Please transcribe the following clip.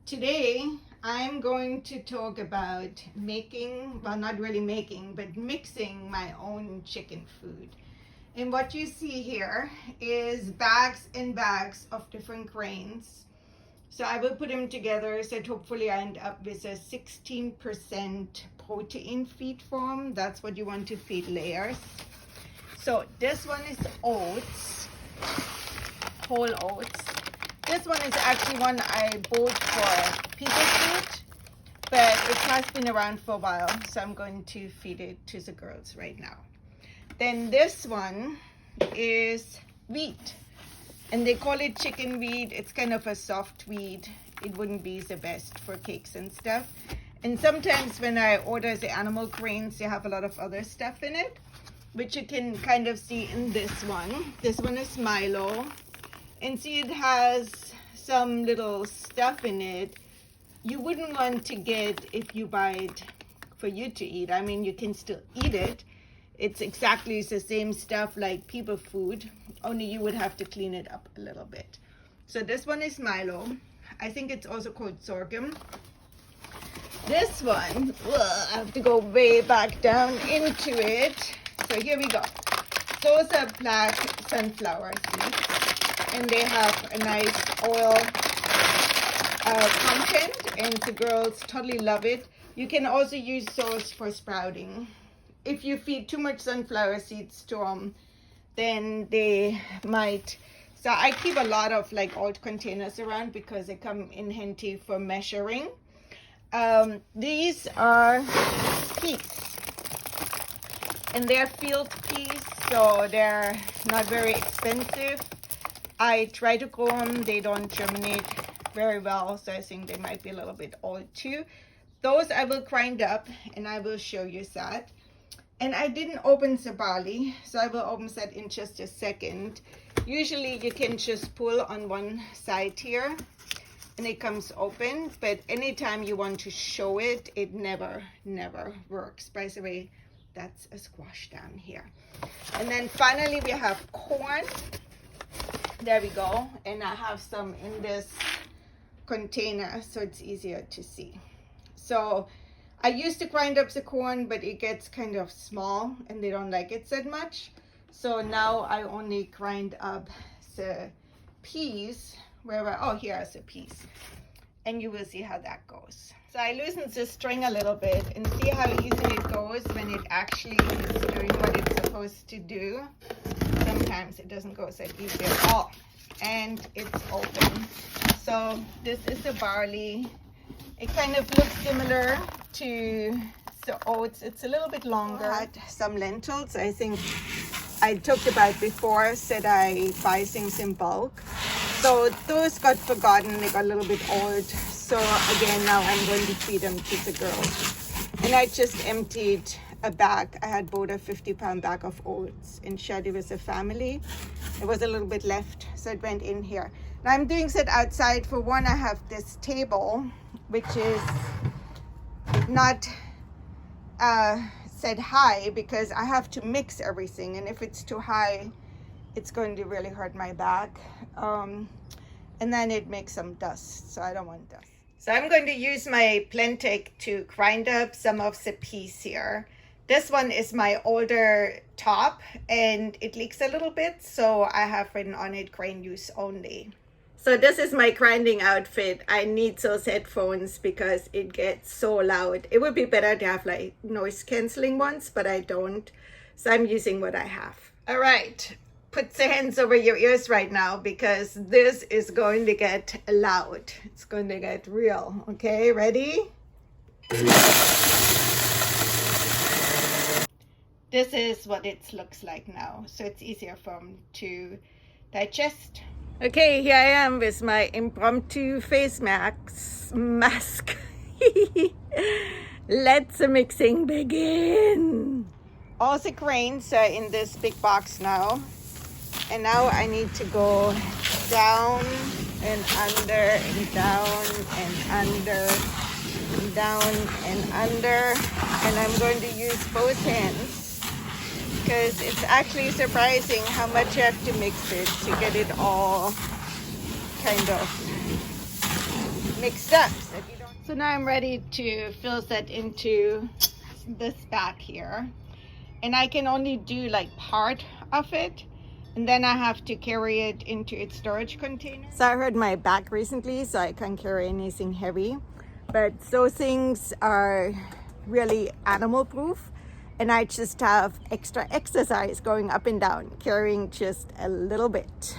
Today, I'm going to talk about making, well, not really making, but mixing my own chicken food. And what you see here is bags and bags of different grains. So I will put them together so that hopefully I end up with a 16% protein feed form. That's what you want to feed layers. So this one is oats, whole oats. This one is actually one I bought for people food, but it has been around for a while, so I'm going to feed it to the girls right now. Then this one is wheat, and they call it chicken wheat. It's kind of a soft wheat. It wouldn't be the best for cakes and stuff. And sometimes when I order the animal grains, they have a lot of other stuff in it, which you can kind of see in this one. This one is Milo. And see, it has some little stuff in it you wouldn't want to get if you buy it for you to eat. I mean, you can still eat it. It's exactly the same stuff like people food, only you would have to clean it up a little bit. So this one is Milo. I think it's also called sorghum. This one, I have to go way back down into it. So here we go. Those are black sunflower seeds, and they have a nice oil content, and the girls totally love it. You can also use those for sprouting. If you feed too much sunflower seeds to them, then they might. So I keep a lot of like old containers around because they come in handy for measuring. These are peas, and they're field peas, so they're not very expensive. I try to grow them. They don't germinate very well, so I think they might be a little bit old too. Those I will grind up, and I will show you that. And I didn't open the barley, so I will open that in just a second. Usually you can just pull on one side here, and it comes open, but anytime you want to show it, it never works. By the way, that's a squash down here. And then finally we have corn. There we go. And I have some in this container so it's easier to see. So I used to grind up the corn, but it gets kind of small and they don't like it that much. So now I only grind up the peas. Here are the peas. And you will see how that goes. So I loosened the string a little bit and see how easy it goes when it actually is doing what it's supposed to do. Sometimes it doesn't go that easy at all. And it's open. So this is the barley. It kind of looks similar to the oats. It's a little bit longer. I had some lentils. I think I talked about before, said I buy things in bulk. So those got forgotten. They got a little bit old. So again, now I'm going to feed them to the girls. And I just emptied a bag. I had bought a 50-pound bag of oats and shared it with the family. There was a little bit left, so it went in here. Now I'm doing that outside. For one, I have this table, which is not set high because I have to mix everything. And if it's too high, it's going to really hurt my back. And then it makes some dust, so I don't want dust. So I'm going to use my Blendtec to grind up some of the peas here. This one is my older top and it leaks a little bit, so I have written on it grain use only. So this is my grinding outfit. I need those headphones because it gets so loud. It would be better to have like noise canceling ones, but I don't. So I'm using what I have. All right, put the hands over your ears right now because this is going to get loud. It's going to get real. Okay, ready? This is what it looks like now, so it's easier for them to digest. Okay, here I am with my impromptu face mask. Let the mixing begin. All the grains are in this big box now. And now I need to go down and under and down and under and down and under. And I'm going to use both hands, because it's actually surprising how much you have to mix it to get it all kind of mixed up. So now I'm ready to fill that into this bag here. And I can only do like part of it. And then I have to carry it into its storage container. So I hurt my back recently, so I can't carry anything heavy. But those things are really animal proof. And I just have extra exercise going up and down, carrying just a little bit.